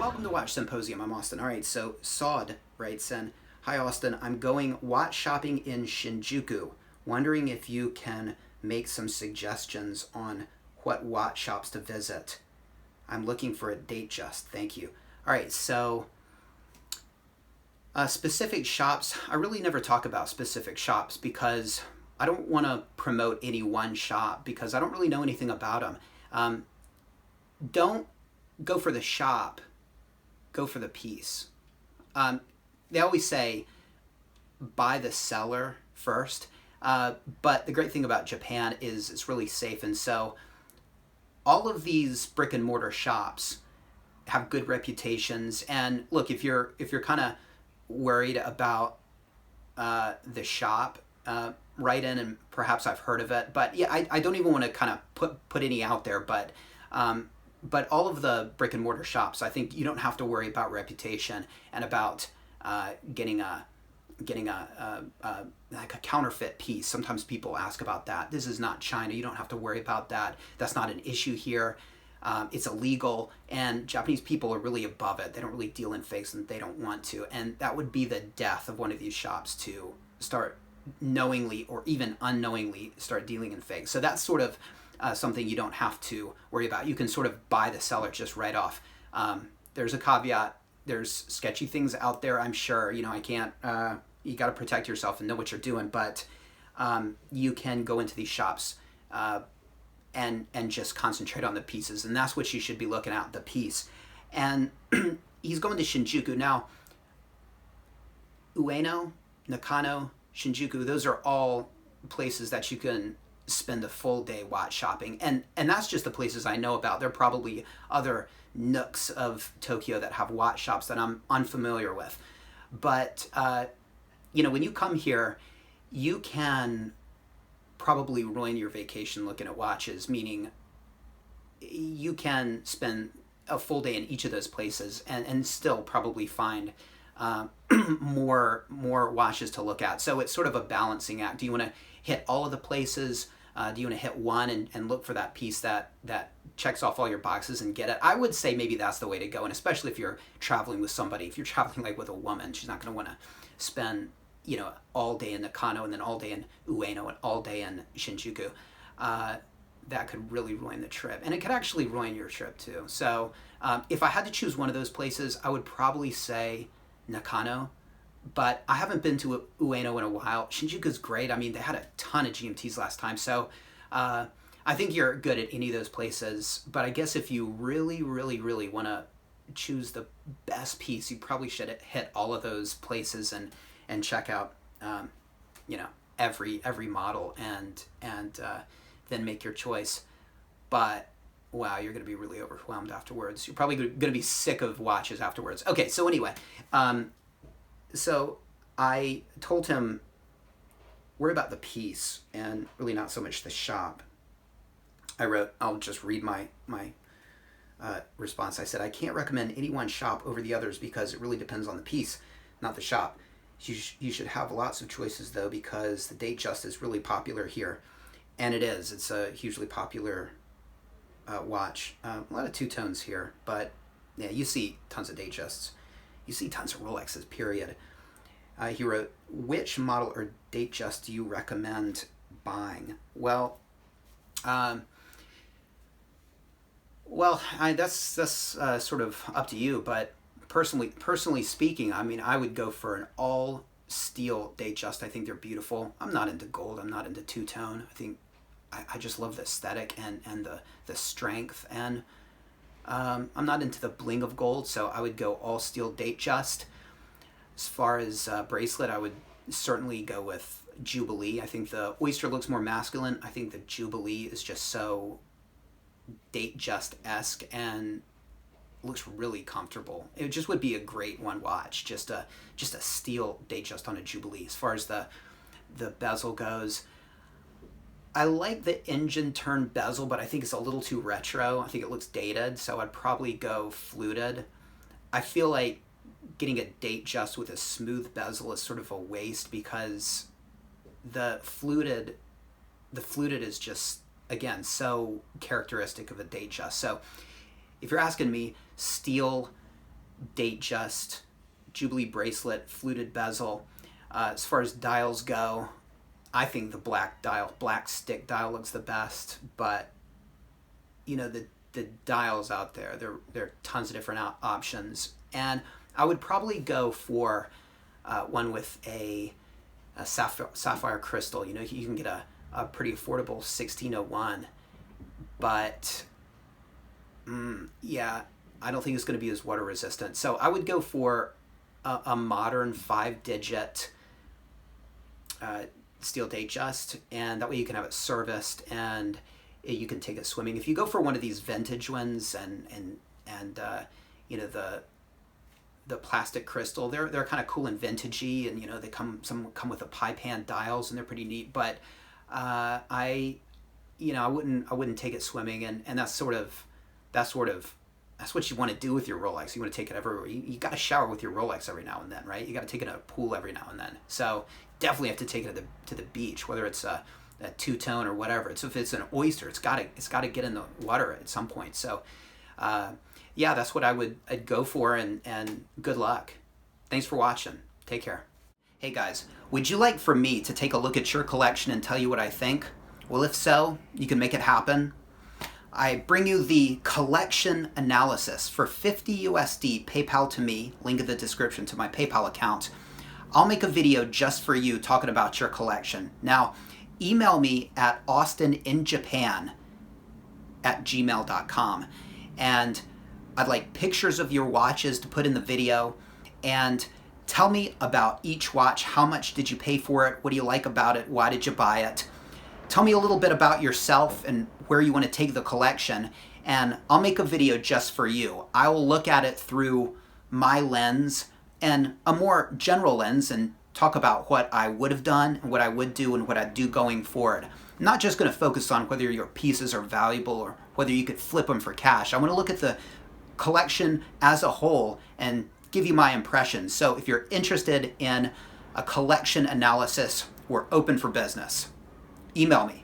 welcome to Watch Symposium. I'm Austin. All right, so Saud writes in, "Hi Austin, I'm going watch shopping in Shinjuku. Wondering if you can make some suggestions on what watch shops to visit. I'm looking for a Datejust. Thank you." All right, so specific shops, I really never talk about specific shops because I don't want to promote any one shop because I don't really know anything about them. Don't go for the shop, go for the piece. They always say buy the seller first, but the great thing about Japan is it's really safe, and so all of these brick and mortar shops have good reputations. And look, if you're kind of worried about the shop, write in and perhaps I've heard of it, but yeah, I don't even want to kind of put any out there, but all of the brick and mortar shops, I think you don't have to worry about reputation and about getting a like a counterfeit piece. Sometimes people ask about that. This is not China. You don't have to worry about that. That's not an issue here. It's illegal, and Japanese people are really above it. They don't really deal in fakes, and they don't want to. And that would be the death of one of these shops to start knowingly or even unknowingly start dealing in fakes. So that's sort of something you don't have to worry about. You can sort of buy the seller just right off. There's a caveat. There's sketchy things out there, I'm sure. I can't, you got to protect yourself and know what you're doing, but you can go into these shops and just concentrate on the pieces, and that's what you should be looking at, the piece. And he's going to Shinjuku. Now, Ueno, Nakano, Shinjuku, those are all places that you can spend a full day watch shopping, and that's just the places I know about. There are probably other nooks of Tokyo that have watch shops that I'm unfamiliar with, but when you come here, you can probably ruin your vacation looking at watches, meaning you can spend a full day in each of those places and still probably find more watches to look at. So it's sort of a balancing act. Do you want to hit all of the places? Do you want to hit one and look for that piece that checks off all your boxes and get it? I would say maybe that's the way to go, and especially if you're traveling with somebody. If you're traveling like with a woman, she's not going to want to spend all day in Nakano and then all day in Ueno and all day in Shinjuku. That could really ruin the trip, and it could actually ruin your trip too. So if I had to choose one of those places, I would probably say Nakano. But I haven't been to Ueno in a while. Shinjuku's great. I mean, they had a ton of GMTs last time. So I think you're good at any of those places. But I guess if you really, really, really want to choose the best piece, you probably should hit all of those places and check out, every model and then make your choice. But wow, you're going to be really overwhelmed afterwards. You're probably going to be sick of watches afterwards. Okay, so anyway, so I told him, worry about the piece and really not so much the shop. I wrote, I'll just read my response. I said, I can't recommend any one shop over the others because it really depends on the piece, not the shop. You should have lots of choices though, because the Datejust is really popular here. And it is. It's a hugely popular watch. A lot of two-tones here, but yeah, you see tons of Datejusts. You see tons of Rolexes, period. He wrote, which model or Datejust do you recommend buying? Well, that's sort of up to you, but personally speaking, I mean, I would go for an all steel Datejust. I think they're beautiful. I'm not into gold. I'm not into two-tone. I think I just love the aesthetic and the strength, and I'm not into the bling of gold, so I would go all steel Datejust. As far as bracelet, I would certainly go with Jubilee. I think the Oyster looks more masculine. I think the Jubilee is just so Datejust-esque and looks really comfortable. It just would be a great one watch, just a steel Datejust on a Jubilee. As far as the bezel goes, I like the engine turn bezel, but I think it's a little too retro. I think it looks dated, so I'd probably go fluted. I feel like getting a Datejust with a smooth bezel is sort of a waste because the fluted is just, again, so characteristic of a Datejust. So if you're asking me, steel Datejust Jubilee bracelet, fluted bezel. As far as dials go, I think the black stick dial looks the best, but the dials out there, there are tons of different options, and I would probably go for one with a sapphire crystal. You can get a pretty affordable 1601, but yeah, I don't think it's going to be as water resistant. So I would go for a modern 5-digit steel Datejust, and that way you can have it serviced and you can take it swimming. If you go for one of these vintage ones and the plastic crystal, they're kind of cool and vintagey, and they come with the pie pan dials, and they're pretty neat. But I wouldn't take it swimming, and that's what you want to do with your Rolex. You want to take it everywhere. You got to shower with your Rolex every now and then, right? You got to take it in a pool every now and then. So definitely have to take it to the beach, whether it's a two-tone or whatever. If it's an oyster, it's got to get in the water at some point. So yeah, that's what I'd go for, and good luck. Thanks for watching. Take care. Hey guys, would you like for me to take a look at your collection and tell you what I think? Well, if so, you can make it happen. I bring you the collection analysis for 50 USD, PayPal to me, link in the description to my PayPal account. I'll make a video just for you talking about your collection. Now, email me at austininjapan@gmail.com, and I'd like pictures of your watches to put in the video, and tell me about each watch. How much did you pay for it? What do you like about it? Why did you buy it? Tell me a little bit about yourself and where you want to take the collection, and I'll make a video just for you. I will look at it through my lens and a more general lens and talk about what I would have done and what I would do and what I'd do going forward. I'm not just going to focus on whether your pieces are valuable or whether you could flip them for cash. I want to look at the collection as a whole and give you my impressions. So if you're interested in a collection analysis, we're open for business. Email me.